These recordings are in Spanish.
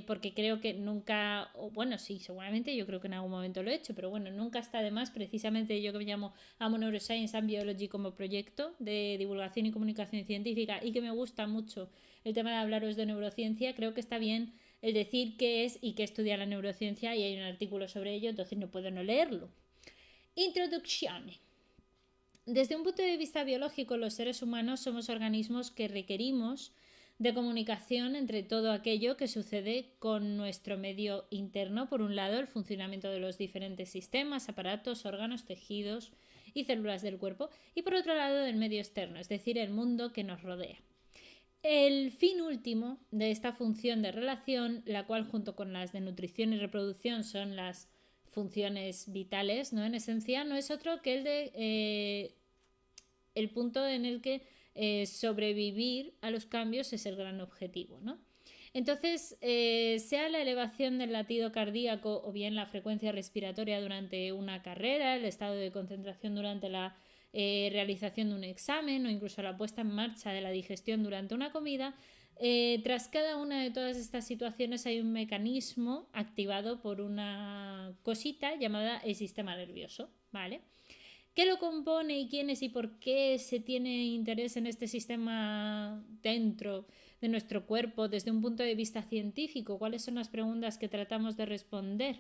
porque creo que nunca, o bueno, sí, seguramente yo creo que en algún momento lo he hecho, pero bueno, nunca está de más, precisamente yo que me llamo Amo Neuroscience and Biology como proyecto de divulgación y comunicación científica y que me gusta mucho el tema de hablaros de neurociencia, creo que está bien el decir qué es y qué estudia la neurociencia y hay un artículo sobre ello, entonces no puedo no leerlo. Introducción. Desde un punto de vista biológico, los seres humanos somos organismos que requerimos de comunicación entre todo aquello que sucede con nuestro medio interno. Por un lado, el funcionamiento de los diferentes sistemas, aparatos, órganos, tejidos y células del cuerpo, y por otro lado, del medio externo, es decir, el mundo que nos rodea. El fin último de esta función de relación, la cual junto con las de nutrición y reproducción son las funciones vitales, ¿no? En esencia, no es otro que el de el punto en el que sobrevivir a los cambios es el gran objetivo, ¿no? Entonces, sea la elevación del latido cardíaco o bien la frecuencia respiratoria durante una carrera, el estado de concentración durante la realización de un examen o incluso la puesta en marcha de la digestión durante una comida, tras cada una de todas estas situaciones hay un mecanismo activado por una cosita llamada el sistema nervioso, ¿vale? ¿Qué lo compone y quiénes y por qué se tiene interés en este sistema dentro de nuestro cuerpo desde un punto de vista científico? ¿Cuáles son las preguntas que tratamos de responder?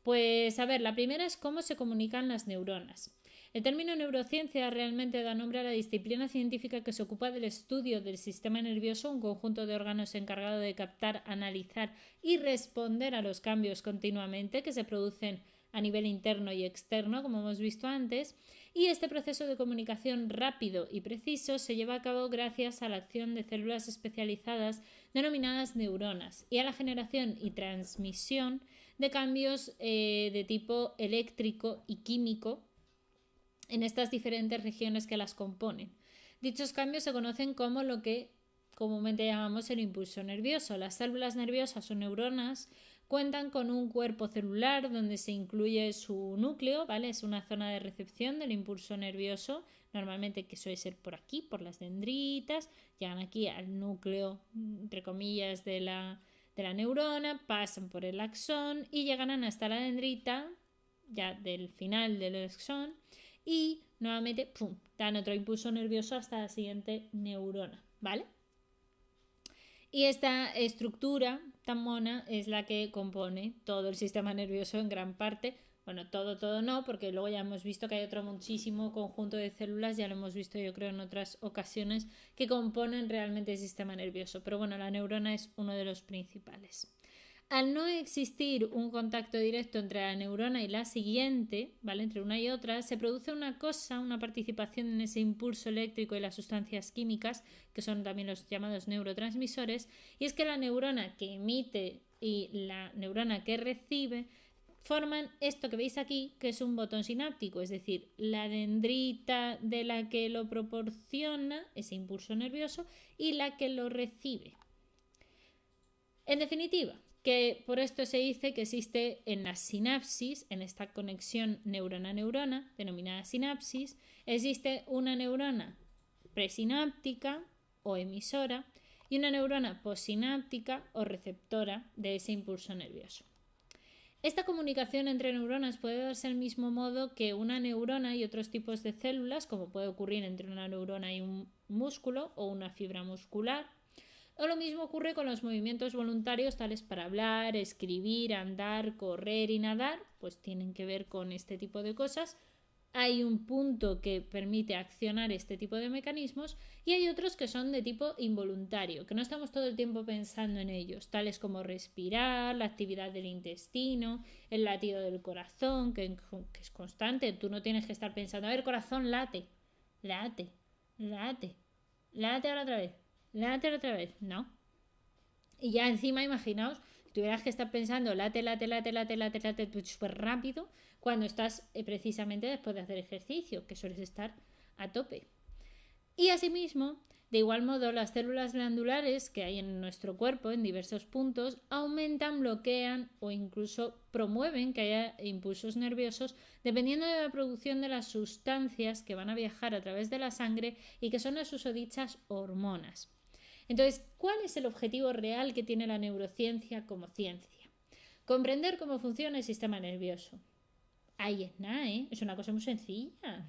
Pues a ver, la primera es cómo se comunican las neuronas. El término neurociencia realmente da nombre a la disciplina científica que se ocupa del estudio del sistema nervioso, un conjunto de órganos encargado de captar, analizar y responder a los cambios continuamente que se producen a nivel interno y externo, como hemos visto antes, y este proceso de comunicación rápido y preciso se lleva a cabo gracias a la acción de células especializadas denominadas neuronas y a la generación y transmisión de cambios de tipo eléctrico y químico en estas diferentes regiones que las componen. Dichos cambios se conocen como lo que comúnmente llamamos el impulso nervioso. Las células nerviosas o neuronas cuentan con un cuerpo celular donde se incluye su núcleo, ¿vale? Es una zona de recepción del impulso nervioso, normalmente que suele ser por aquí, por las dendritas, llegan aquí al núcleo, entre comillas, de la neurona, pasan por el axón y llegan hasta la dendrita, ya del final del axón, y nuevamente, ¡pum!, dan otro impulso nervioso hasta la siguiente neurona, ¿vale? Y esta estructura tan mona es la que compone todo el sistema nervioso en gran parte. Bueno, todo no, porque luego ya hemos visto que hay otro muchísimo conjunto de células, ya lo hemos visto yo creo en otras ocasiones, que componen realmente el sistema nervioso. Pero bueno, la neurona es uno de los principales. Al no existir un contacto directo entre la neurona y la siguiente, ¿vale?, entre una y otra, se produce una cosa, una participación en ese impulso eléctrico y las sustancias químicas, que son también los llamados neurotransmisores, y es que la neurona que emite y la neurona que recibe forman esto que veis aquí, que es un botón sináptico, es decir, la dendrita de la que lo proporciona, ese impulso nervioso, y la que lo recibe. En definitiva, que por esto se dice que existe en la sinapsis, en esta conexión neurona-neurona, denominada sinapsis, existe una neurona presináptica o emisora y una neurona postsináptica o receptora de ese impulso nervioso. Esta comunicación entre neuronas puede darse al mismo modo que una neurona y otros tipos de células, como puede ocurrir entre una neurona y un músculo o una fibra muscular. O lo mismo ocurre con los movimientos voluntarios tales para hablar, escribir, andar, correr y nadar, pues tienen que ver con este tipo de cosas. Hay un punto que permite accionar este tipo de mecanismos y hay otros que son de tipo involuntario, que no estamos todo el tiempo pensando en ellos, tales como respirar, la actividad del intestino, el latido del corazón, que es constante. Tú no tienes que estar pensando, a ver, corazón, late, late, late, late ahora otra vez, late otra vez, no. Y ya encima, imaginaos, tuvieras que estar pensando late súper rápido cuando estás precisamente después de hacer ejercicio, que sueles estar a tope. Y asimismo, de igual modo, las células glandulares que hay en nuestro cuerpo en diversos puntos aumentan, bloquean o incluso promueven que haya impulsos nerviosos dependiendo de la producción de las sustancias que van a viajar a través de la sangre y que son las susodichas hormonas. Entonces, ¿cuál es el objetivo real que tiene la neurociencia como ciencia? Comprender cómo funciona el sistema nervioso. Ahí es nada, ¿eh? Es una cosa muy sencilla.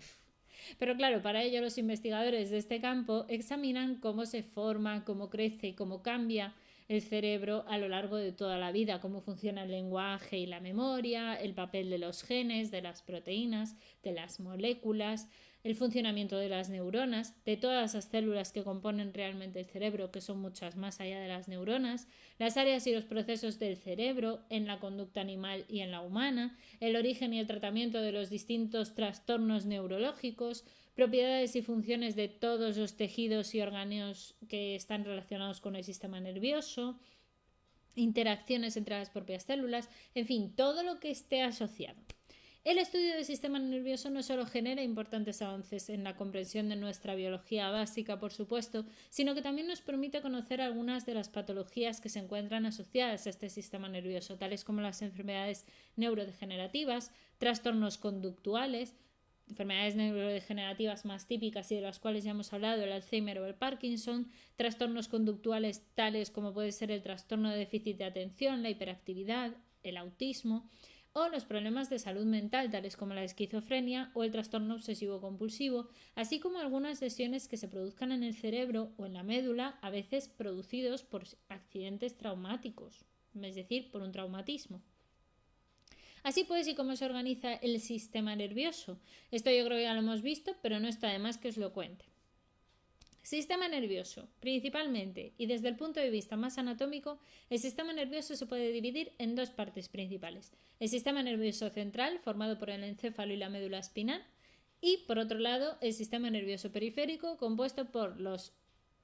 Pero claro, para ello los investigadores de este campo examinan cómo se forma, cómo crece, cómo cambia el cerebro a lo largo de toda la vida, cómo funciona el lenguaje y la memoria, el papel de los genes, de las proteínas, de las moléculas, el funcionamiento de las neuronas, de todas las células que componen realmente el cerebro, que son muchas más allá de las neuronas, las áreas y los procesos del cerebro en la conducta animal y en la humana, el origen y el tratamiento de los distintos trastornos neurológicos, propiedades y funciones de todos los tejidos y órganos que están relacionados con el sistema nervioso, interacciones entre las propias células, en fin, todo lo que esté asociado. El estudio del sistema nervioso no solo genera importantes avances en la comprensión de nuestra biología básica, por supuesto, sino que también nos permite conocer algunas de las patologías que se encuentran asociadas a este sistema nervioso, tales como las enfermedades neurodegenerativas, trastornos conductuales, enfermedades neurodegenerativas más típicas y de las cuales ya hemos hablado, el Alzheimer o el Parkinson, trastornos conductuales tales como puede ser el trastorno de déficit de atención, la hiperactividad, el autismo, o los problemas de salud mental tales como la esquizofrenia o el trastorno obsesivo-compulsivo, así como algunas lesiones que se produzcan en el cerebro o en la médula, a veces producidos por accidentes traumáticos, es decir, por un traumatismo. Así pues, ¿y cómo se organiza el sistema nervioso? Esto yo creo que ya lo hemos visto, pero no está de más que os lo cuente. Sistema nervioso. Principalmente, y desde el punto de vista más anatómico, el sistema nervioso se puede dividir en dos partes principales. El sistema nervioso central, formado por el encéfalo y la médula espinal, y, por otro lado, el sistema nervioso periférico, compuesto por los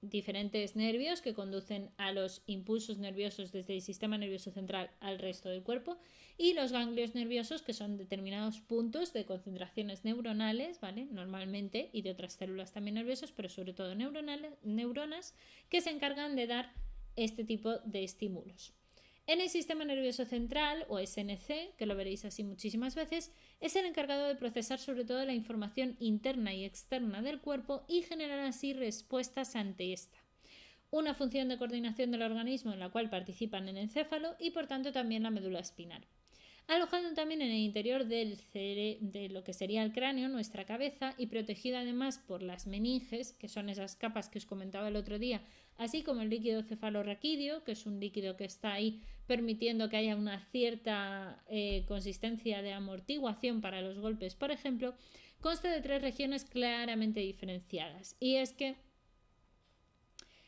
diferentes nervios que conducen a los impulsos nerviosos desde el sistema nervioso central al resto del cuerpo, y los ganglios nerviosos, que son determinados puntos de concentraciones neuronales, ¿vale? Normalmente, y de otras células también nerviosas, pero sobre todo neuronas, que se encargan de dar este tipo de estímulos. En el sistema nervioso central, o SNC, que lo veréis así muchísimas veces, es el encargado de procesar sobre todo la información interna y externa del cuerpo y generar así respuestas ante esta. Una función de coordinación del organismo en la cual participan el encéfalo y por tanto también la médula espinal. Alojado también en el interior de lo que sería el cráneo, nuestra cabeza, y protegido además por las meninges, que son esas capas que os comentaba el otro día, así como el líquido cefalorraquídeo, que es un líquido que está ahí permitiendo que haya una cierta consistencia de amortiguación para los golpes, por ejemplo, consta de tres regiones claramente diferenciadas. Y es que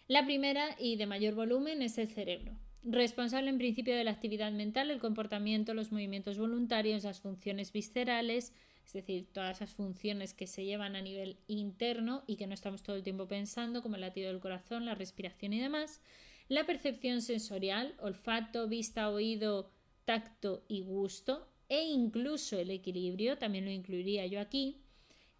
la primera y de mayor volumen es el cerebro, responsable en principio de la actividad mental, el comportamiento, los movimientos voluntarios, las funciones viscerales, es decir, todas esas funciones que se llevan a nivel interno y que no estamos todo el tiempo pensando, como el latido del corazón, la respiración y demás, la percepción sensorial, olfato, vista, oído, tacto y gusto, e incluso el equilibrio, también lo incluiría yo aquí,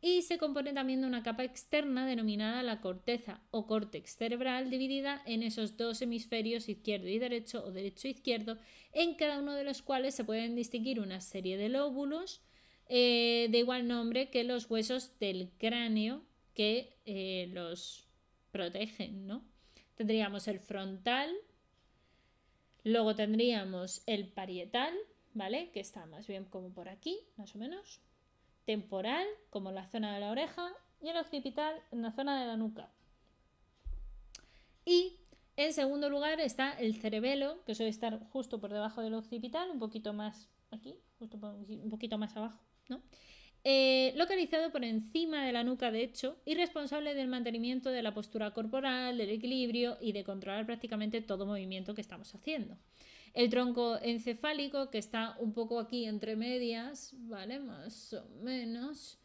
y se compone también de una capa externa denominada la corteza o córtex cerebral, dividida en esos dos hemisferios izquierdo y derecho o derecho e izquierdo, en cada uno de los cuales se pueden distinguir una serie de lóbulos de igual nombre que los huesos del cráneo que los protegen, ¿no? Tendríamos el frontal, luego tendríamos el parietal, ¿vale? Que está más bien como por aquí, más o menos. Temporal, como la zona de la oreja, y el occipital en la zona de la nuca. Y en segundo lugar está el cerebelo, que suele estar justo por debajo del occipital, un poquito más aquí, un poquito más abajo, ¿no? Localizado por encima de la nuca, de hecho, y responsable del mantenimiento de la postura corporal, del equilibrio y de controlar prácticamente todo movimiento que estamos haciendo. El tronco encefálico, que está un poco aquí entre medias, ¿vale? Más o menos,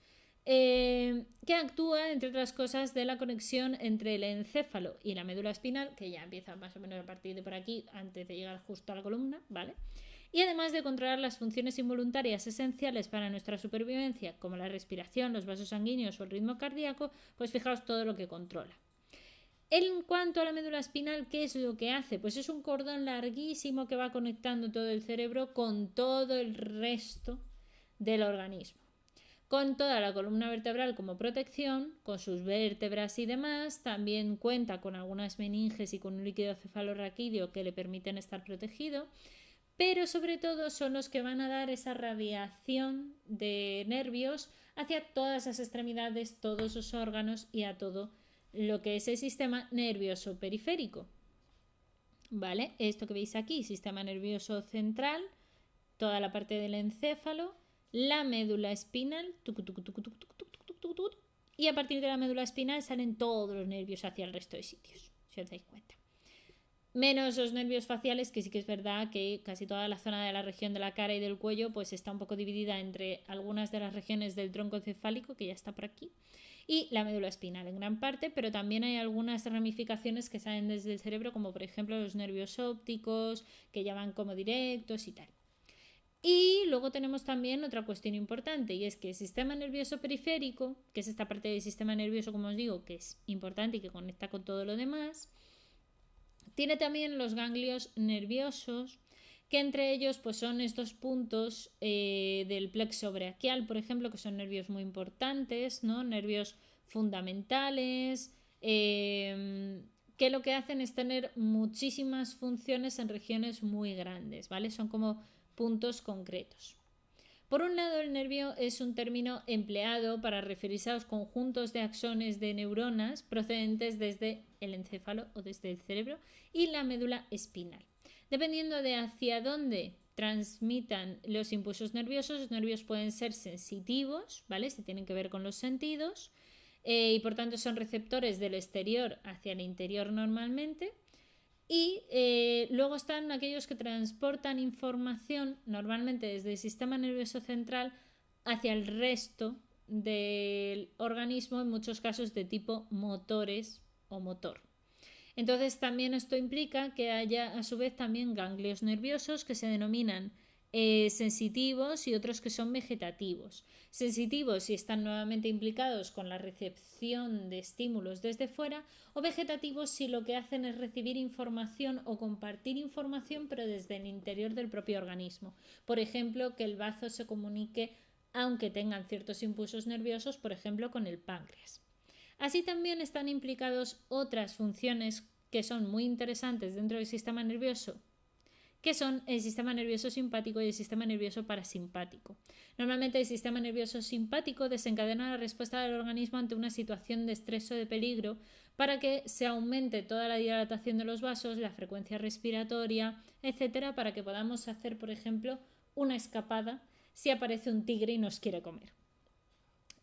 que actúa, entre otras cosas, de la conexión entre el encéfalo y la médula espinal, que ya empieza más o menos a partir de por aquí, antes de llegar justo a la columna, ¿vale? Y además de controlar las funciones involuntarias esenciales para nuestra supervivencia, como la respiración, los vasos sanguíneos o el ritmo cardíaco, pues fijaos todo lo que controla. En cuanto a la médula espinal, ¿qué es lo que hace? Pues es un cordón larguísimo que va conectando todo el cerebro con todo el resto del organismo. con toda la columna vertebral como protección, con sus vértebras y demás. También cuenta con algunas meninges y con un líquido cefalorraquídeo que le permiten estar protegido, pero sobre todo son los que van a dar esa radiación de nervios hacia todas las extremidades, todos los órganos y a todo lo que es el sistema nervioso periférico. ¿Vale? Esto que veis aquí, sistema nervioso central, toda la parte del encéfalo, la médula espinal, y a partir de la médula espinal salen todos los nervios hacia el resto de sitios, si os dais cuenta. Menos los nervios faciales, que sí que es verdad que casi toda la zona de la región de la cara y del cuello pues está un poco dividida entre algunas de las regiones del tronco encefálico, que ya está por aquí, y la médula espinal en gran parte, pero también hay algunas ramificaciones que salen desde el cerebro, como por ejemplo los nervios ópticos, que ya van como directos y tal. Y luego tenemos también otra cuestión importante, y es que el sistema nervioso periférico, que es esta parte del sistema nervioso, como os digo, que es importante y que conecta con todo lo demás, tiene también los ganglios nerviosos, que entre ellos pues son estos puntos del plexo braquial, por ejemplo, que son nervios muy importantes, ¿no? Nervios fundamentales, que lo que hacen es tener muchísimas funciones en regiones muy grandes, ¿vale? Son como puntos concretos. Por un lado, el nervio es un término empleado para referirse a los conjuntos de axones de neuronas procedentes desde el encéfalo o desde el cerebro y la médula espinal. Dependiendo de hacia dónde transmitan los impulsos nerviosos, los nervios pueden ser sensitivos, ¿vale? Se tienen que ver con los sentidos y por tanto son receptores del exterior hacia el interior normalmente. Y luego están aquellos que transportan información normalmente desde el sistema nervioso central hacia el resto del organismo, en muchos casos de tipo motores o motor. Entonces también esto implica que haya a su vez también ganglios nerviosos que se denominan sensitivos y otros que son vegetativos. Sensitivos si están nuevamente implicados con la recepción de estímulos desde fuera, o vegetativos si lo que hacen es recibir información o compartir información pero desde el interior del propio organismo. Por ejemplo, que el bazo se comunique aunque tengan ciertos impulsos nerviosos, por ejemplo con el páncreas. Así también están implicados otras funciones que son muy interesantes dentro del sistema nervioso, que son el sistema nervioso simpático y el sistema nervioso parasimpático. Normalmente el sistema nervioso simpático desencadena la respuesta del organismo ante una situación de estrés o de peligro para que se aumente toda la dilatación de los vasos, la frecuencia respiratoria, etcétera, para que podamos hacer, por ejemplo, una escapada si aparece un tigre y nos quiere comer.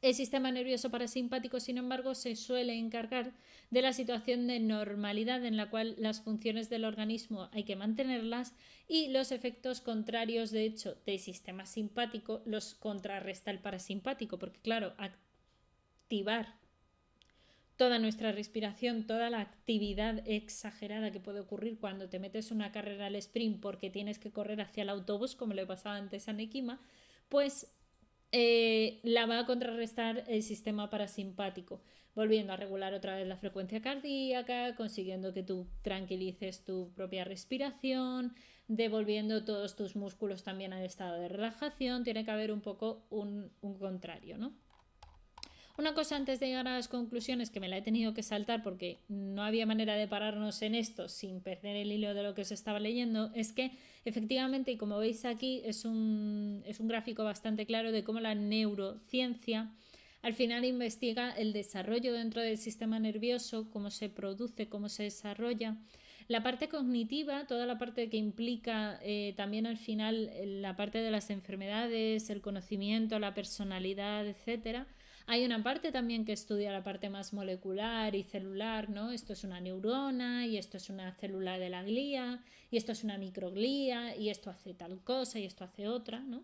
El sistema nervioso parasimpático, sin embargo, se suele encargar de la situación de normalidad en la cual las funciones del organismo hay que mantenerlas y los efectos contrarios, de hecho, del sistema simpático los contrarresta el parasimpático, porque claro, activar toda nuestra respiración, toda la actividad exagerada que puede ocurrir cuando te metes una carrera al sprint porque tienes que correr hacia el autobús, como le pasaba antes a Nekima, pues la va a contrarrestar el sistema parasimpático, volviendo a regular otra vez la frecuencia cardíaca, consiguiendo que tú tranquilices tu propia respiración, devolviendo todos tus músculos también al estado de relajación. Tiene que haber un poco un contrario, ¿no? Una cosa antes de llegar a las conclusiones, que me la he tenido que saltar porque no había manera de pararnos en esto sin perder el hilo de lo que os estaba leyendo, es que efectivamente, y como veis aquí, es un gráfico bastante claro de cómo la neurociencia al final investiga el desarrollo dentro del sistema nervioso, cómo se produce, cómo se desarrolla. La parte cognitiva, toda la parte que implica también al final la parte de las enfermedades, el conocimiento, la personalidad, etcétera. Hay una parte también que estudia la parte más molecular y celular, ¿no? Esto es una neurona y esto es una célula de la glía y esto es una microglía y esto hace tal cosa y esto hace otra, ¿no?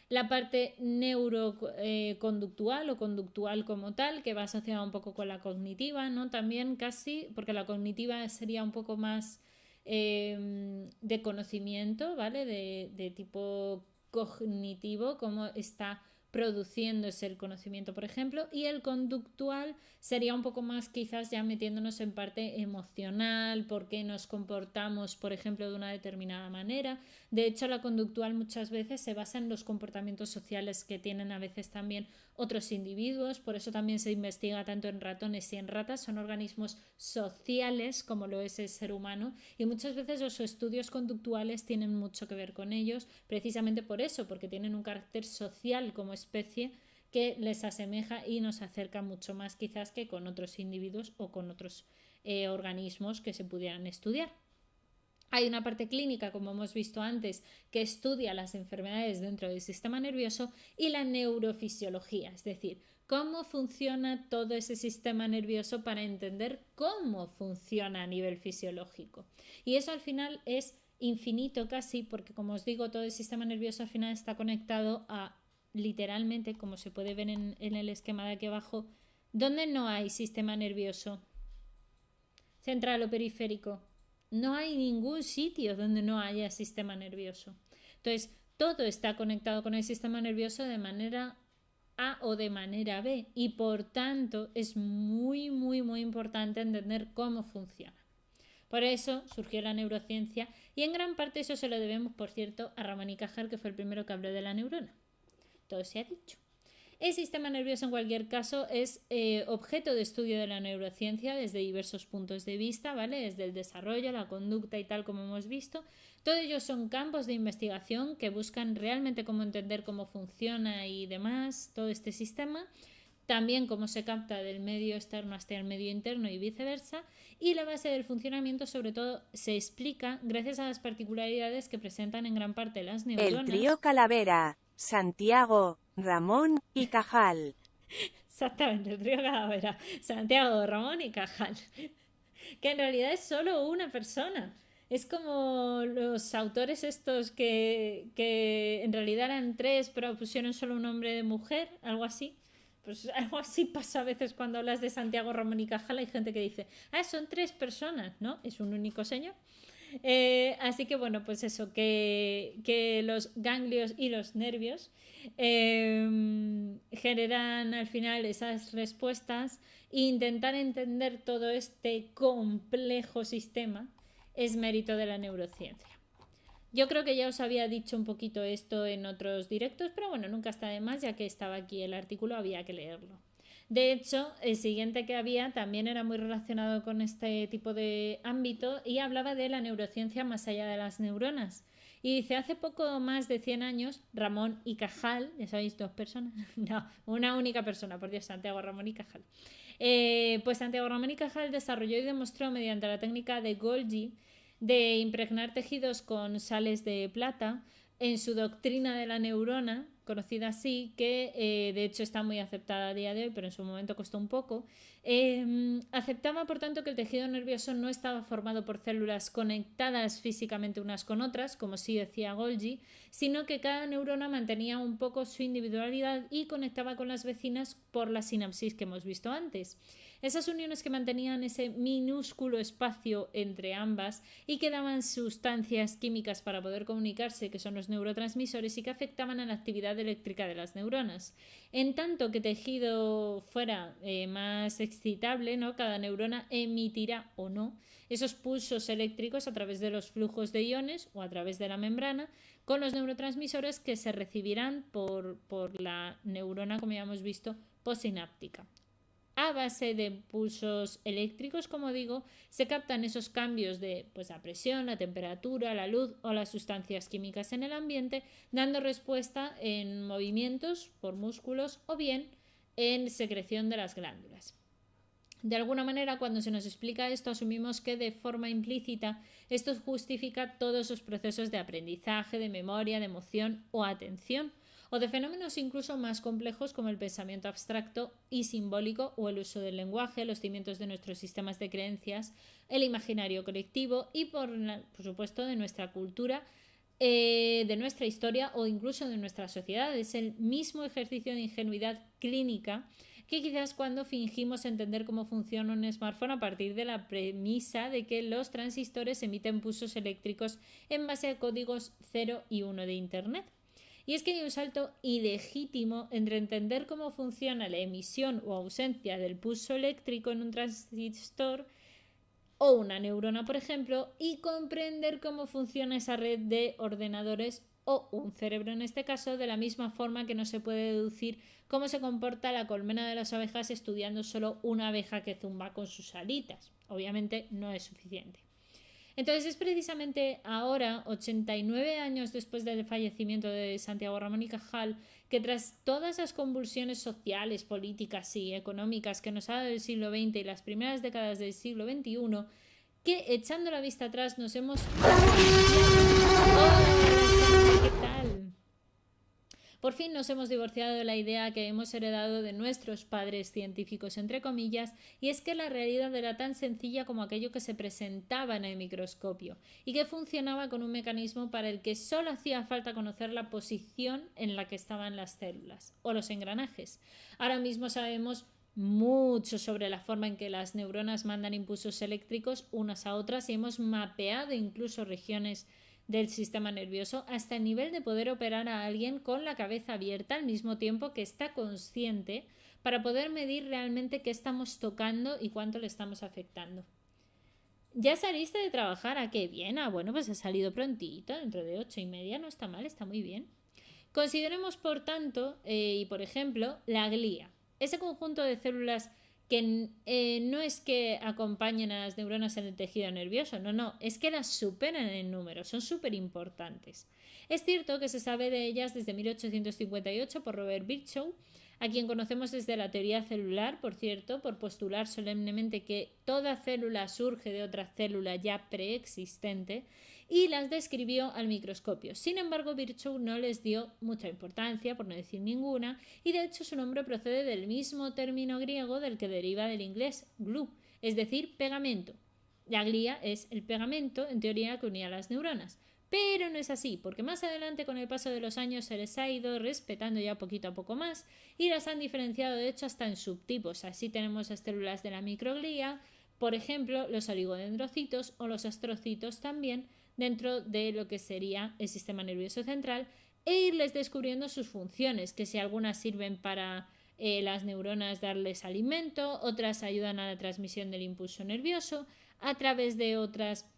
La parte neuroconductual o conductual como tal, que va asociada un poco con la cognitiva, ¿no? También casi, porque la cognitiva sería un poco más de conocimiento, ¿vale? De tipo cognitivo, cómo está produciéndose el conocimiento, por ejemplo, y el conductual sería un poco más quizás ya metiéndonos en parte emocional, por qué nos comportamos, por ejemplo, de una determinada manera. De hecho, la conductual muchas veces se basa en los comportamientos sociales que tienen a veces también otros individuos, por eso también se investiga tanto en ratones y en ratas, son organismos sociales como lo es el ser humano y muchas veces los estudios conductuales tienen mucho que ver con ellos, precisamente por eso, porque tienen un carácter social como especie que les asemeja y nos acerca mucho más quizás que con otros individuos o con otros organismos que se pudieran estudiar. Hay una parte clínica, como hemos visto antes, que estudia las enfermedades dentro del sistema nervioso y la neurofisiología, es decir, cómo funciona todo ese sistema nervioso para entender cómo funciona a nivel fisiológico. Y eso al final es infinito casi, porque como os digo, todo el sistema nervioso al final está conectado a, literalmente, como se puede ver en el esquema de aquí abajo, ¿dónde no hay sistema nervioso? Central o periférico. No hay ningún sitio donde no haya sistema nervioso. Entonces, todo está conectado con el sistema nervioso de manera A o de manera B y por tanto es muy, muy, muy importante entender cómo funciona. Por eso surgió la neurociencia y en gran parte eso se lo debemos, por cierto, a Ramón y Cajal, que fue el primero que habló de la neurona. Todo se ha dicho. El sistema nervioso en cualquier caso es objeto de estudio de la neurociencia desde diversos puntos de vista, ¿vale? Desde el desarrollo, la conducta y tal como hemos visto. Todos ellos son campos de investigación que buscan realmente cómo entender cómo funciona y demás todo este sistema. También cómo se capta del medio externo hasta el medio interno y viceversa. Y la base del funcionamiento sobre todo se explica gracias a las particularidades que presentan en gran parte las neuronas. El trío Calavera, Santiago, Ramón y Cajal. Exactamente, el trío Calavera, Santiago, Ramón y Cajal. Que en realidad es solo una persona. Es como los autores estos que en realidad eran tres, pero pusieron solo un hombre de mujer, algo así. Pues algo así pasa a veces cuando hablas de Santiago, Ramón y Cajal. Hay gente que dice, son tres personas, ¿no? Es un único señor. Así que bueno, pues eso, que los ganglios y los nervios generan al final esas respuestas e intentar entender todo este complejo sistema es mérito de la neurociencia. Yo creo que ya os había dicho un poquito esto en otros directos, pero bueno, nunca está de más, ya que estaba aquí el artículo, había que leerlo. De hecho, el siguiente que había también era muy relacionado con este tipo de ámbito y hablaba de la neurociencia más allá de las neuronas. Y dice, hace poco más de 100 años, Ramón y Cajal, ya sabéis, dos personas, no, una única persona, por Dios, Santiago, Ramón y Cajal. Pues Santiago Ramón y Cajal desarrolló y demostró mediante la técnica de Golgi de impregnar tejidos con sales de plata en su doctrina de la neurona, conocida así, que de hecho está muy aceptada a día de hoy, pero en su momento costó un poco. Aceptaba, por tanto, que el tejido nervioso no estaba formado por células conectadas físicamente unas con otras, como sí decía Golgi, sino que cada neurona mantenía un poco su individualidad y conectaba con las vecinas por la sinapsis que hemos visto antes. Esas uniones que mantenían ese minúsculo espacio entre ambas y que daban sustancias químicas para poder comunicarse, que son los neurotransmisores, y que afectaban a la actividad eléctrica de las neuronas. En tanto que tejido fuera más excitable, ¿no? Cada neurona emitirá o no esos pulsos eléctricos a través de los flujos de iones o a través de la membrana con los neurotransmisores que se recibirán por la neurona, como ya hemos visto, postsináptica. A base de pulsos eléctricos, como digo, se captan esos cambios de la presión, la temperatura, la luz o las sustancias químicas en el ambiente, dando respuesta en movimientos por músculos o bien en secreción de las glándulas. De alguna manera, cuando se nos explica esto, asumimos que de forma implícita esto justifica todos esos procesos de aprendizaje, de memoria, de emoción o atención, o de fenómenos incluso más complejos como el pensamiento abstracto y simbólico o el uso del lenguaje, los cimientos de nuestros sistemas de creencias, el imaginario colectivo y por supuesto de nuestra cultura, de nuestra historia o incluso de nuestra sociedad. Es el mismo ejercicio de ingenuidad clínica que quizás cuando fingimos entender cómo funciona un smartphone a partir de la premisa de que los transistores emiten pulsos eléctricos en base a códigos 0 y 1 de Internet. Y es que hay un salto ilegítimo entre entender cómo funciona la emisión o ausencia del pulso eléctrico en un transistor o una neurona, por ejemplo, y comprender cómo funciona esa red de ordenadores o un cerebro en este caso, de la misma forma que no se puede deducir cómo se comporta la colmena de las abejas estudiando solo una abeja que zumba con sus alitas. Obviamente no es suficiente. Entonces es precisamente ahora, 89 años después del fallecimiento de Santiago Ramón y Cajal, que tras todas las convulsiones sociales, políticas y económicas que nos ha dado el siglo XX y las primeras décadas del siglo XXI, que echando la vista atrás nos hemos... ¡Hola, ¿qué tal? Por fin nos hemos divorciado de la idea que hemos heredado de nuestros padres científicos, entre comillas, y es que la realidad era tan sencilla como aquello que se presentaba en el microscopio, y que funcionaba con un mecanismo para el que solo hacía falta conocer la posición en la que estaban las células, o los engranajes. Ahora mismo sabemos mucho sobre la forma en que las neuronas mandan impulsos eléctricos unas a otras y hemos mapeado incluso regiones del sistema nervioso hasta el nivel de poder operar a alguien con la cabeza abierta al mismo tiempo que está consciente para poder medir realmente qué estamos tocando y cuánto le estamos afectando. ¿Ya saliste de trabajar? ¿A qué bien? Bueno, pues ha salido prontito, dentro de 8:30, no está mal, está muy bien. Consideremos, por tanto, y por ejemplo, la glía, ese conjunto de células que no es que acompañen a las neuronas en el tejido nervioso, no, es que las superan en número, son súper importantes. Es cierto que se sabe de ellas desde 1858 por Robert Virchow, a quien conocemos desde la teoría celular, por cierto, por postular solemnemente que toda célula surge de otra célula ya preexistente, y las describió al microscopio. Sin embargo, Virchow no les dio mucha importancia, por no decir ninguna, y de hecho su nombre procede del mismo término griego del que deriva del inglés glue, es decir, pegamento. La glía es el pegamento, en teoría, que unía las neuronas. Pero no es así, porque más adelante con el paso de los años se les ha ido respetando ya poquito a poco más y las han diferenciado de hecho hasta en subtipos. Así tenemos las células de la microglía, por ejemplo los oligodendrocitos o los astrocitos también, dentro de lo que sería el sistema nervioso central, e irles descubriendo sus funciones, que si algunas sirven para las neuronas darles alimento, otras ayudan a la transmisión del impulso nervioso, a través de otras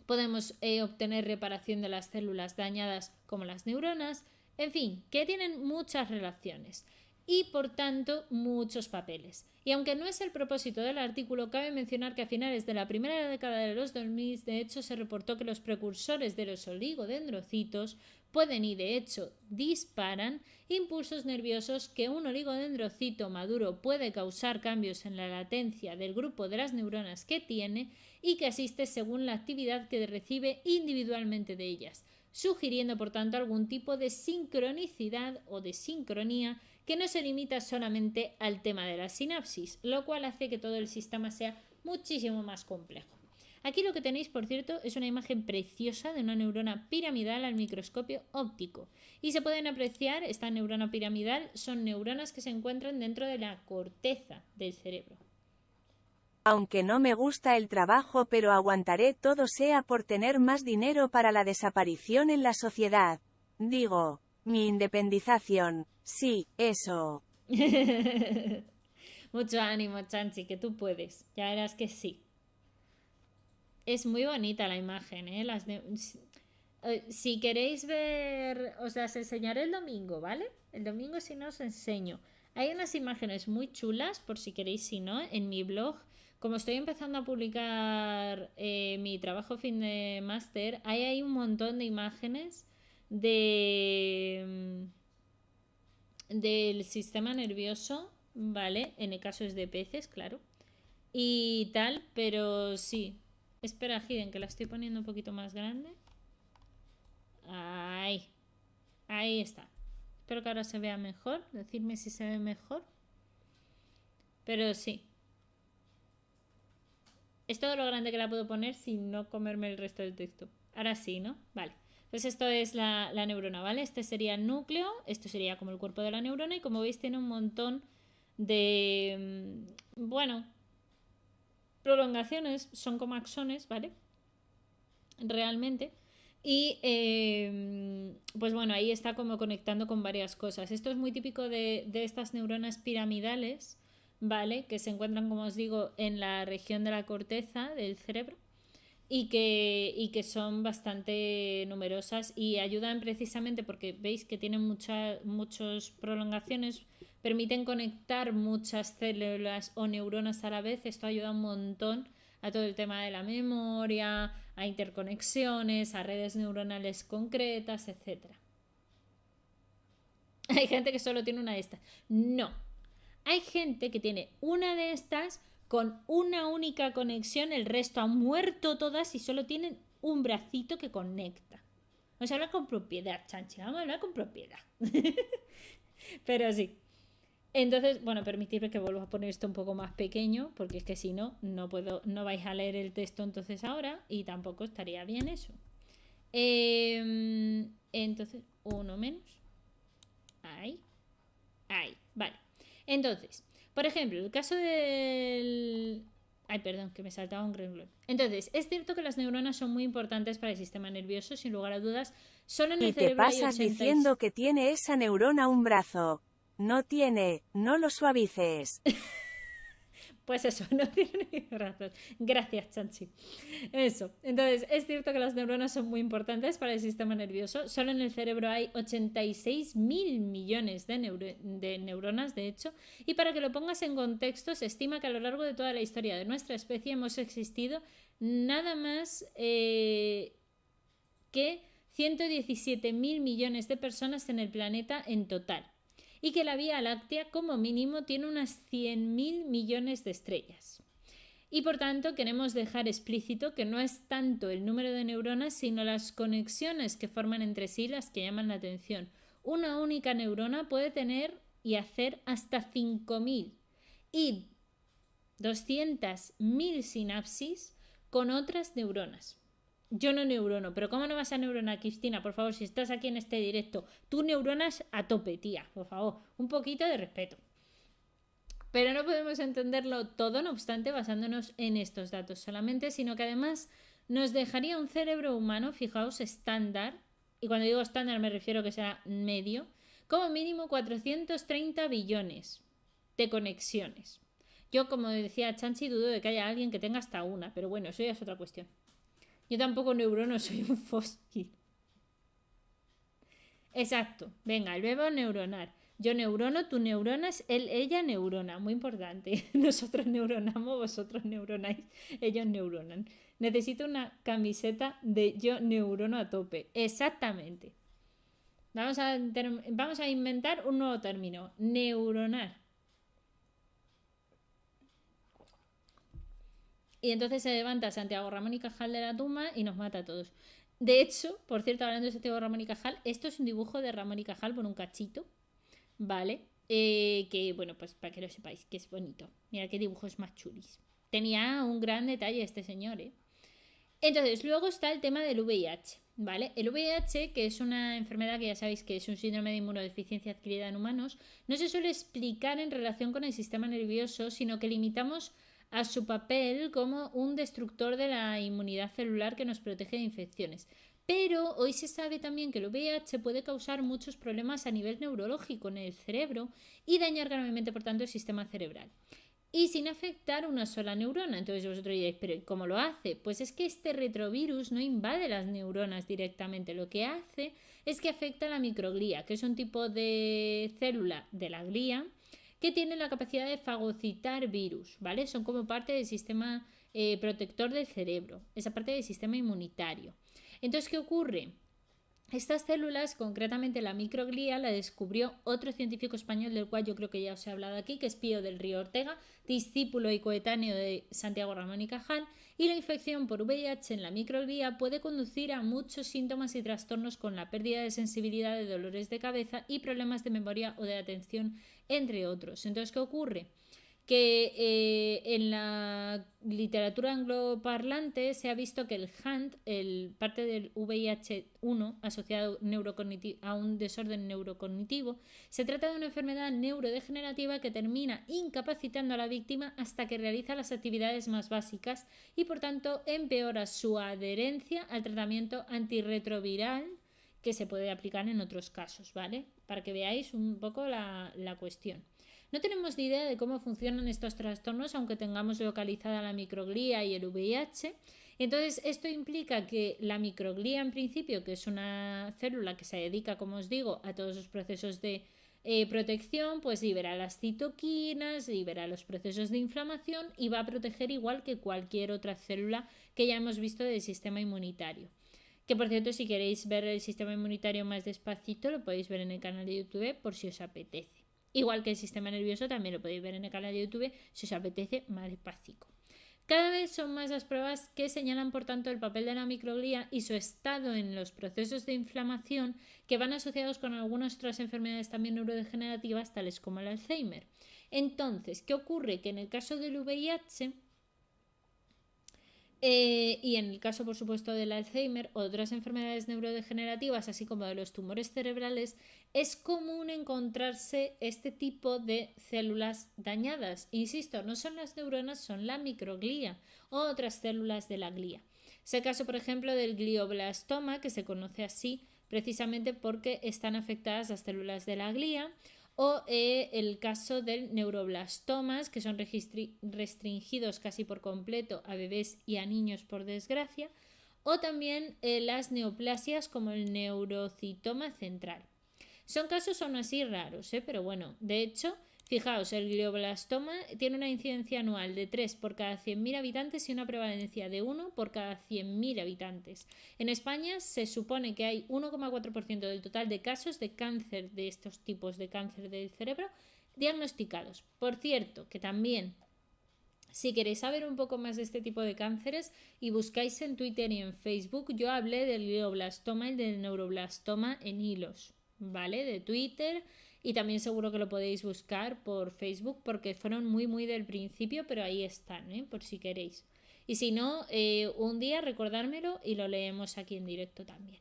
podemos obtener reparación de las células dañadas como las neuronas, en fin, que tienen muchas relaciones y por tanto muchos papeles. Y aunque no es el propósito del artículo, cabe mencionar que a finales de la primera década de los 2000 de hecho se reportó que los precursores de los oligodendrocitos pueden y de hecho disparan impulsos nerviosos que un oligodendrocito maduro puede causar cambios en la latencia del grupo de las neuronas que tiene y que asiste según la actividad que recibe individualmente de ellas, sugiriendo por tanto algún tipo de sincronicidad o de sincronía que no se limita solamente al tema de la sinapsis, lo cual hace que todo el sistema sea muchísimo más complejo. Aquí lo que tenéis, por cierto, es una imagen preciosa de una neurona piramidal al microscopio óptico. Y se pueden apreciar, esta neurona piramidal son neuronas que se encuentran dentro de la corteza del cerebro. Aunque no me gusta el trabajo, pero aguantaré todo sea por tener más dinero para la desaparición en la sociedad. Digo, mi independización. Sí, eso. Mucho ánimo, Chanchi, que tú puedes. Ya verás que sí. Es muy bonita la imagen, ¿eh? Si queréis ver, os las enseñaré el domingo, ¿vale? El domingo si no os enseño. Hay unas imágenes muy chulas, por si queréis, si no, en mi blog. Como estoy empezando a publicar mi trabajo fin de máster, ahí hay un montón de imágenes del sistema nervioso, ¿vale? En el caso es de peces, claro. Y tal, pero sí. Espera, Hiden, que la estoy poniendo un poquito más grande. Ahí está. Espero que ahora se vea mejor. Decidme si se ve mejor. Pero sí. Es todo lo grande que la puedo poner sin no comerme el resto del texto. Ahora sí, ¿no? Vale. Pues esto es la neurona, ¿vale? Este sería el núcleo. Esto sería como el cuerpo de la neurona. Y como veis tiene un montón de... bueno... prolongaciones, son como axones, ¿vale? Realmente, Y pues bueno, ahí está como conectando con varias cosas. Esto es muy típico de estas neuronas piramidales, ¿vale? Que se encuentran, como os digo, en la región de la corteza del cerebro y que son bastante numerosas y ayudan precisamente porque veis que tienen muchas prolongaciones, permiten conectar muchas células o neuronas a la vez. Esto ayuda un montón a todo el tema de la memoria, a interconexiones, a redes neuronales concretas, etcétera. Hay gente que solo tiene una de estas. No. Hay gente que tiene una de estas con una única conexión, el resto han muerto todas y solo tienen un bracito que conecta. Vamos a hablar con propiedad, Chanchi, vamos a hablar con propiedad. Pero sí. Entonces, bueno, permitidme que vuelva a poner esto un poco más pequeño, porque es que si no, no vais a leer el texto entonces ahora y tampoco estaría bien eso. Entonces, uno menos. Ahí. Vale. Entonces, por ejemplo, el caso del... Ay, perdón, que me saltaba un renglón. Entonces, es cierto que las neuronas son muy importantes para el sistema nervioso, sin lugar a dudas. Solo en el cerebro hay 80... Y te pasas diciendo que tiene esa neurona un brazo. No tiene, no lo suavices. Pues eso, no tiene razón. Gracias, Chanchi. Eso. Entonces, es cierto que las neuronas son muy importantes para el sistema nervioso. Solo en el cerebro hay 86.000 millones de neuronas, de hecho. Y para que lo pongas en contexto, se estima que a lo largo de toda la historia de nuestra especie hemos existido nada más que 117.000 millones de personas en el planeta en total. Y que la Vía Láctea como mínimo tiene unas 100.000 millones de estrellas. Y por tanto queremos dejar explícito que no es tanto el número de neuronas, sino las conexiones que forman entre sí las que llaman la atención. Una única neurona puede tener y hacer hasta 5.000 y 200.000 sinapsis con otras neuronas. Yo no neurono, pero ¿cómo no vas a neuronar, Cristina? Por favor, si estás aquí en este directo, tú neuronas a tope, tía, por favor, un poquito de respeto. Pero no podemos entenderlo todo, no obstante, basándonos en estos datos solamente, sino que además nos dejaría un cerebro humano, fijaos, estándar, y cuando digo estándar me refiero que será medio, como mínimo 430 billones de conexiones. Yo, como decía Chanchi, dudo de que haya alguien que tenga hasta una, pero bueno, eso ya es otra cuestión. Yo tampoco neurono, soy un fósil. Exacto. Venga, el verbo neuronar. Yo neurono, tú neuronas, ella neurona. Muy importante. Nosotros neuronamos, vosotros neuronáis, ellos neuronan. Necesito una camiseta de yo neurono a tope. Exactamente. Vamos a inventar un nuevo término. Neuronar. Y entonces se levanta Santiago Ramón y Cajal de la tumba y nos mata a todos. De hecho, por cierto, hablando de Santiago Ramón y Cajal, esto es un dibujo de Ramón y Cajal por un cachito, ¿vale? Que, bueno, pues para que lo sepáis, que es bonito. Mira qué dibujos más chulis. Tenía un gran detalle este señor, ¿eh? Entonces, luego está el tema del VIH, ¿vale? El VIH, que es una enfermedad que ya sabéis que es un síndrome de inmunodeficiencia adquirida en humanos, no se suele explicar en relación con el sistema nervioso, sino que limitamos a su papel como un destructor de la inmunidad celular que nos protege de infecciones. Pero hoy se sabe también que el VIH puede causar muchos problemas a nivel neurológico en el cerebro y dañar gravemente, por tanto, el sistema cerebral. Y sin afectar una sola neurona. Entonces vosotros diréis, ¿pero cómo lo hace? Pues es que este retrovirus no invade las neuronas directamente. Lo que hace es que afecta a la microglía, que es un tipo de célula de la glía que tienen la capacidad de fagocitar virus, ¿vale? Son como parte del sistema protector del cerebro, esa parte del sistema inmunitario. Entonces, ¿qué ocurre? Estas células, concretamente la microglía, la descubrió otro científico español del cual yo creo que ya os he hablado aquí, que es Pío del Río Ortega, discípulo y coetáneo de Santiago Ramón y Cajal, y la infección por VIH en la microglía puede conducir a muchos síntomas y trastornos con la pérdida de sensibilidad, de dolores de cabeza y problemas de memoria o de atención, entre otros. Entonces, ¿qué ocurre? que en la literatura angloparlante se ha visto que el HANT, parte del VIH-1 asociado a un desorden neurocognitivo, se trata de una enfermedad neurodegenerativa que termina incapacitando a la víctima hasta que realiza las actividades más básicas y por tanto empeora su adherencia al tratamiento antirretroviral que se puede aplicar en otros casos, ¿vale? Para que veáis un poco la cuestión. No tenemos ni idea de cómo funcionan estos trastornos, aunque tengamos localizada la microglía y el VIH. Entonces, esto implica que la microglía, en principio, que es una célula que se dedica, como os digo, a todos los procesos de protección, pues libera las citoquinas, libera los procesos de inflamación y va a proteger igual que cualquier otra célula que ya hemos visto del sistema inmunitario. Que por cierto, si queréis ver el sistema inmunitario más despacito, lo podéis ver en el canal de YouTube por si os apetece. Igual que el sistema nervioso también lo podéis ver en el canal de YouTube si os apetece más despacito. Cada vez son más las pruebas que señalan por tanto el papel de la microglía y su estado en los procesos de inflamación que van asociados con algunas otras enfermedades también neurodegenerativas tales como el Alzheimer. Entonces, ¿qué ocurre? Que en el caso del VIH y en el caso, por supuesto, del Alzheimer o otras enfermedades neurodegenerativas, así como de los tumores cerebrales, es común encontrarse este tipo de células dañadas. Insisto, no son las neuronas, son la microglía o otras células de la glía. Es el caso, por ejemplo, del glioblastoma, que se conoce así precisamente porque están afectadas las células de la glía, o el caso del neuroblastomas, que son restringidos casi por completo a bebés y a niños por desgracia, o también las neoplasias como el neurocitoma central. Son casos aún así raros, pero bueno, de hecho, fijaos, el glioblastoma tiene una incidencia anual de 3 por cada 100.000 habitantes y una prevalencia de 1 por cada 100.000 habitantes. En España se supone que hay 1,4% del total de casos de cáncer, de estos tipos de cáncer del cerebro, diagnosticados. Por cierto, que también, si queréis saber un poco más de este tipo de cánceres y buscáis en Twitter y en Facebook, yo hablé del glioblastoma y del neuroblastoma en hilos, ¿vale? De Twitter. Y también seguro que lo podéis buscar por Facebook porque fueron muy del principio, pero ahí están, por si queréis. Y si no, un día recordármelo y lo leemos aquí en directo también.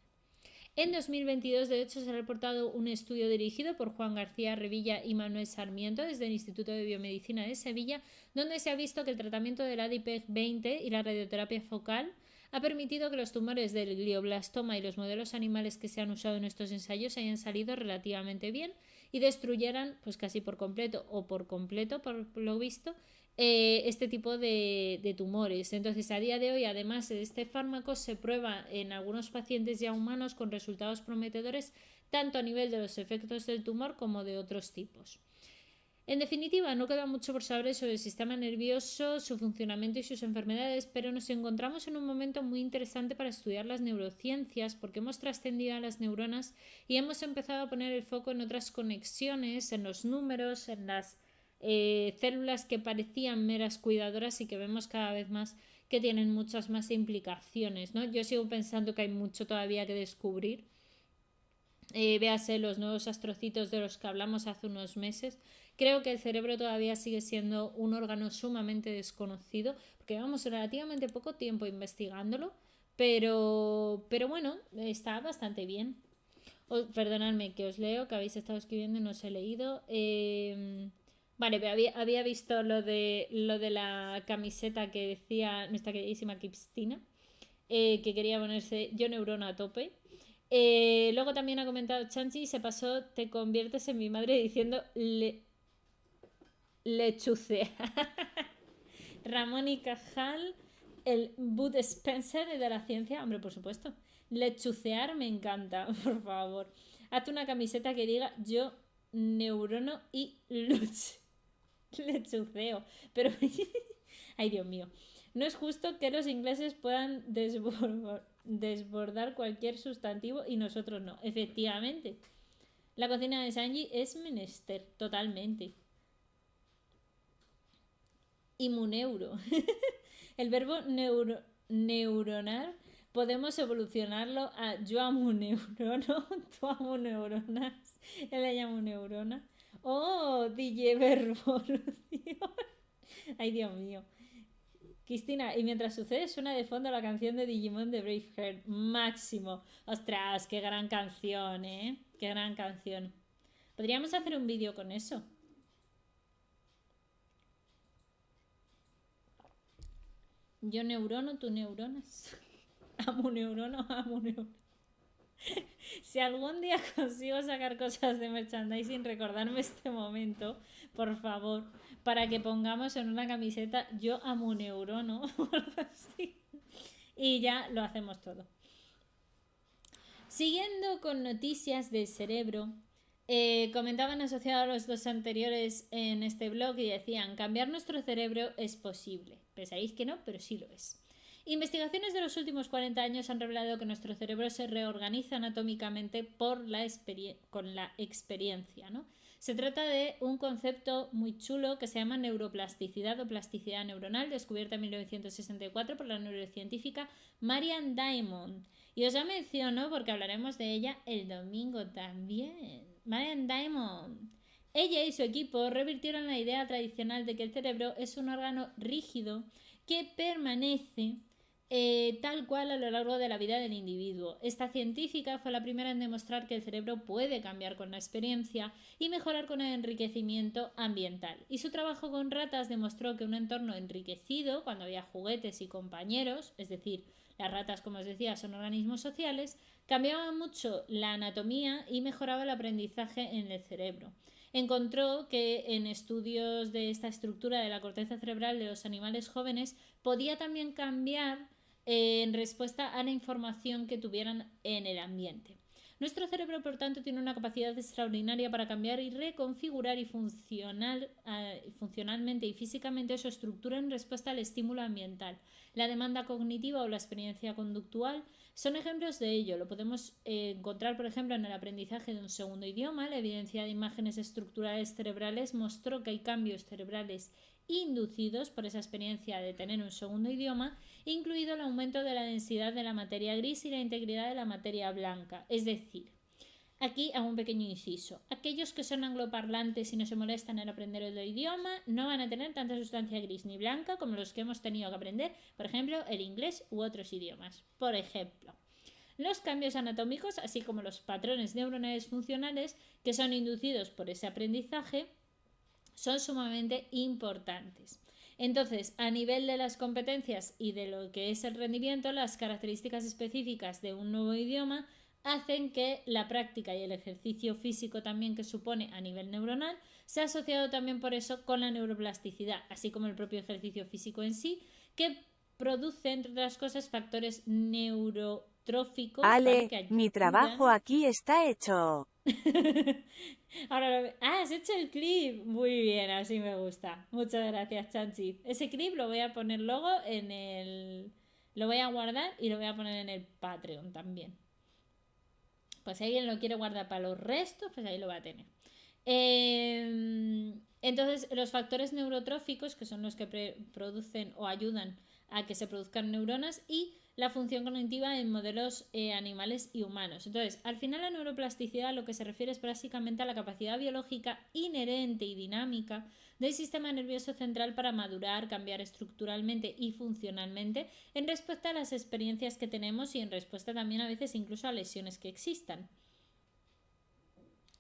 En 2022, de hecho, se ha reportado un estudio dirigido por Juan García Revilla y Manuel Sarmiento desde el Instituto de Biomedicina de Sevilla, donde se ha visto que el tratamiento del ADIPEG-20 y la radioterapia focal ha permitido que los tumores del glioblastoma y los modelos animales que se han usado en estos ensayos hayan salido relativamente bien y destruyeran, pues casi por completo o por completo, por lo visto, este tipo de tumores. Entonces, a día de hoy, además de este fármaco, se prueba en algunos pacientes ya humanos con resultados prometedores tanto a nivel de los efectos del tumor como de otros tipos. En definitiva, no queda mucho por saber sobre el sistema nervioso, su funcionamiento y sus enfermedades, pero nos encontramos en un momento muy interesante para estudiar las neurociencias porque hemos trascendido a las neuronas y hemos empezado a poner el foco en otras conexiones, en los números, en las células que parecían meras cuidadoras y que vemos cada vez más que tienen muchas más implicaciones, ¿no? Yo sigo pensando que hay mucho todavía que descubrir. Véase los nuevos astrocitos de los que hablamos hace unos meses. Creo que el cerebro todavía sigue siendo un órgano sumamente desconocido, porque llevamos relativamente poco tiempo investigándolo, pero bueno, está bastante bien. Perdonadme que os leo, que habéis estado escribiendo y no os he leído. Vale, había visto lo de la camiseta que decía nuestra queridísima Cristina, que quería ponerse yo neurona a tope. Luego también ha comentado Chanchi, se pasó, te conviertes en mi madre diciendo lechucea. Ramón y Cajal, el Bud Spencer de la ciencia, hombre, por supuesto. Lechucear me encanta, por favor. Hazte una camiseta que diga yo neurono y lechuceo. Pero, ay Dios mío. No es justo que los ingleses puedan desbordar cualquier sustantivo y nosotros no. Efectivamente. La cocina de Sanji es menester, totalmente. Imuneuro. El verbo neuronar podemos evolucionarlo a yo amo neurono, tú amo neuronas, él le llama neurona. Oh, DJ Vervolución. Ay, Dios mío. Cristina, y mientras sucede suena de fondo la canción de Digimon de Braveheart. Máximo. Ostras, qué gran canción, ¿eh? Qué gran canción. Podríamos hacer un vídeo con eso. Yo neurono, tú neuronas. Amo neurono, amo neurono. Si algún día consigo sacar cosas de merchandising, recordarme este momento, por favor, para que pongamos en una camiseta yo amo neurono o algo así. Y ya lo hacemos todo. Siguiendo con noticias del cerebro, comentaban asociado a los dos anteriores en este blog y decían: cambiar nuestro cerebro es posible. Pensáis que no, pero sí lo es. Investigaciones de los últimos 40 años han revelado que nuestro cerebro se reorganiza anatómicamente con la experiencia, ¿no? Se trata de un concepto muy chulo que se llama neuroplasticidad o plasticidad neuronal, descubierta en 1964 por la neurocientífica Marian Diamond. Y os la menciono porque hablaremos de ella el domingo también. Marian Diamond. Ella y su equipo revirtieron la idea tradicional de que el cerebro es un órgano rígido que permanece tal cual a lo largo de la vida del individuo. Esta científica fue la primera en demostrar que el cerebro puede cambiar con la experiencia y mejorar con el enriquecimiento ambiental. Y su trabajo con ratas demostró que un entorno enriquecido, cuando había juguetes y compañeros, es decir, las ratas, como os decía, son organismos sociales, cambiaba mucho la anatomía y mejoraba el aprendizaje en el cerebro. Encontró que en estudios de esta estructura de la corteza cerebral de los animales jóvenes podía también cambiar en respuesta a la información que tuvieran en el ambiente. Nuestro cerebro, por tanto, tiene una capacidad extraordinaria para cambiar y reconfigurar funcionalmente y físicamente su estructura en respuesta al estímulo ambiental. La demanda cognitiva o la experiencia conductual son ejemplos de ello. Lo podemos encontrar, por ejemplo, en el aprendizaje de un segundo idioma. La evidencia de imágenes estructurales cerebrales mostró que hay cambios cerebrales inducidos por esa experiencia de tener un segundo idioma, incluido el aumento de la densidad de la materia gris y la integridad de la materia blanca. Es decir, aquí hago un pequeño inciso. Aquellos que son angloparlantes y no se molestan en aprender otro idioma no van a tener tanta sustancia gris ni blanca como los que hemos tenido que aprender, por ejemplo, el inglés u otros idiomas. Por ejemplo, los cambios anatómicos, así como los patrones neuronales funcionales que son inducidos por ese aprendizaje, son sumamente importantes. Entonces, a nivel de las competencias y de lo que es el rendimiento, las características específicas de un nuevo idioma hacen que la práctica y el ejercicio físico también que supone a nivel neuronal se ha asociado también por eso con la neuroplasticidad, así como el propio ejercicio físico en sí, que produce, entre otras cosas, factores neurotróficos. Ale, mi trabajo aquí está hecho. Ahora has hecho el clip. Muy bien, así me gusta. Muchas gracias, Chanchi. Ese clip lo voy a poner luego en el... Lo voy a guardar y lo voy a poner en el Patreon también. Pues si alguien lo quiere guardar para los restos, pues ahí lo va a tener. Entonces, los factores neurotróficos, que son los que producen o ayudan a que se produzcan neuronas, y la función cognitiva en modelos animales y humanos. Entonces, al final la neuroplasticidad a lo que se refiere es básicamente a la capacidad biológica inherente y dinámica del sistema nervioso central para madurar, cambiar estructuralmente y funcionalmente en respuesta a las experiencias que tenemos y en respuesta también a veces incluso a lesiones que existan.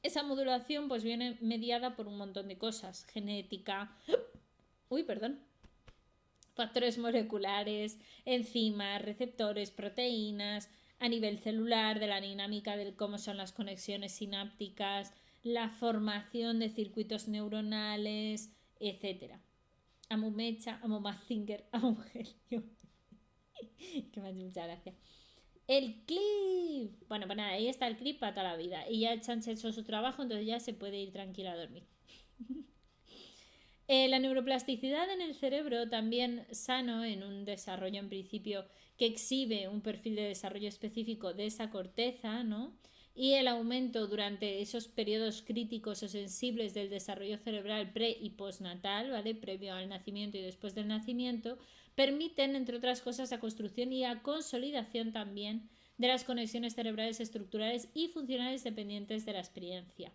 Esa modulación pues viene mediada por un montón de cosas, genética, factores moleculares, enzimas, receptores, proteínas, a nivel celular, de la dinámica de cómo son las conexiones sinápticas, la formación de circuitos neuronales, etc. Amo Mecha, amo Mazinger, amo Helio. Que me hace mucha gracia. El clip. Bueno, pues nada, ahí está el clip para toda la vida. Y ya Chance ha hecho su trabajo, entonces ya se puede ir tranquila a dormir. La neuroplasticidad en el cerebro también sano, en un desarrollo en principio que exhibe un perfil de desarrollo específico de esa corteza, ¿no? Y el aumento durante esos periodos críticos o sensibles del desarrollo cerebral pre y postnatal, ¿vale? Previo al nacimiento y después del nacimiento, permiten, entre otras cosas, la construcción y la consolidación también de las conexiones cerebrales estructurales y funcionales dependientes de la experiencia.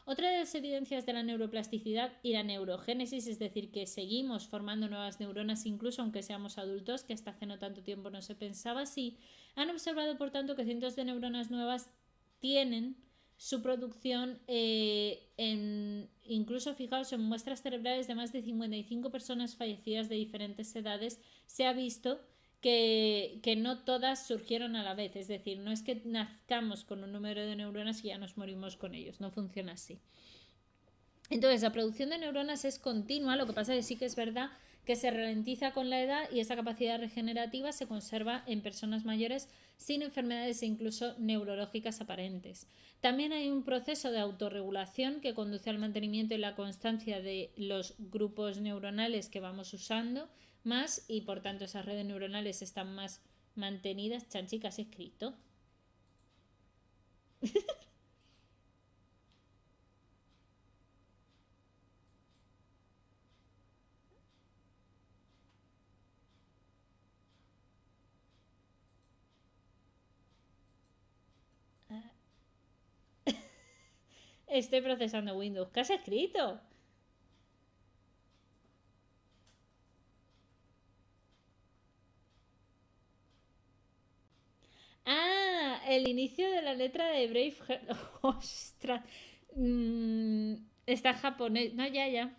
Otra de las evidencias de la neuroplasticidad y la neurogénesis, es decir, que seguimos formando nuevas neuronas incluso aunque seamos adultos, que hasta hace no tanto tiempo no se pensaba así, han observado por tanto que cientos de neuronas nuevas tienen su producción incluso fijaos en muestras cerebrales de más de 55 personas fallecidas de diferentes edades, se ha visto que no todas surgieron a la vez, es decir, no es que nazcamos con un número de neuronas y ya nos morimos con ellos, no funciona así. Entonces, la producción de neuronas es continua, lo que pasa es que sí que es verdad que se ralentiza con la edad y esa capacidad regenerativa se conserva en personas mayores sin enfermedades e incluso neurológicas aparentes. También hay un proceso de autorregulación que conduce al mantenimiento y la constancia de los grupos neuronales que vamos usando más y por tanto esas redes neuronales están más mantenidas. Chanchi, ¿qué has escrito? Estoy procesando Windows. ¿Qué has escrito? Ah, el inicio de la letra de Braveheart. Ostras. Mm, está en japonés. No, ya, ya.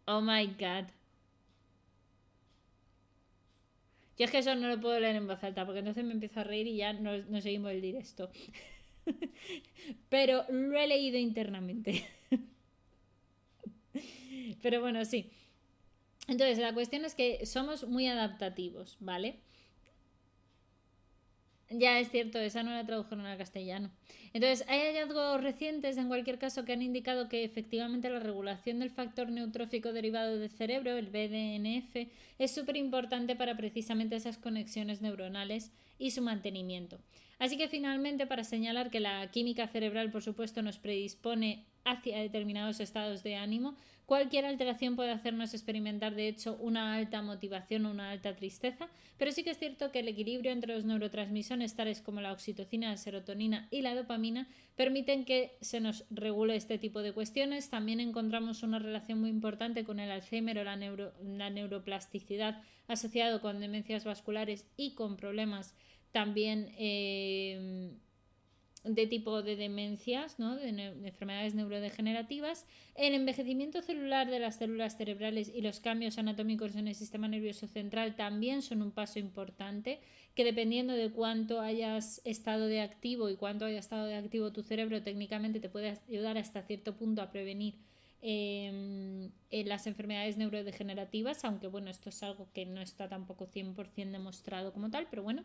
Oh my god. Yo es que eso no lo puedo leer en voz alta porque entonces me empiezo a reír y ya no seguimos el directo. Pero lo he leído internamente. Pero bueno, sí. Entonces, la cuestión es que somos muy adaptativos, ¿vale? Ya es cierto, esa no la tradujeron al castellano. Entonces, hay hallazgos recientes, en cualquier caso, que han indicado que efectivamente la regulación del factor neutrófico derivado del cerebro, el BDNF, es súper importante para precisamente esas conexiones neuronales y su mantenimiento. Así que finalmente, para señalar que la química cerebral, por supuesto, nos predispone hacia determinados estados de ánimo, cualquier alteración puede hacernos experimentar, de hecho, una alta motivación o una alta tristeza, pero sí que es cierto que el equilibrio entre los neurotransmisores tales como la oxitocina, la serotonina y la dopamina permiten que se nos regule este tipo de cuestiones. También encontramos una relación muy importante con el Alzheimer o la neuroplasticidad asociado con demencias vasculares y con problemas también de tipo de demencias, ¿no? de enfermedades neurodegenerativas, el envejecimiento celular de las células cerebrales y los cambios anatómicos en el sistema nervioso central también son un paso importante, que dependiendo de cuánto hayas estado de activo y cuánto haya estado de activo tu cerebro, técnicamente te puede ayudar hasta cierto punto a prevenir las enfermedades neurodegenerativas, aunque bueno, esto es algo que no está tampoco 100% demostrado como tal, pero bueno.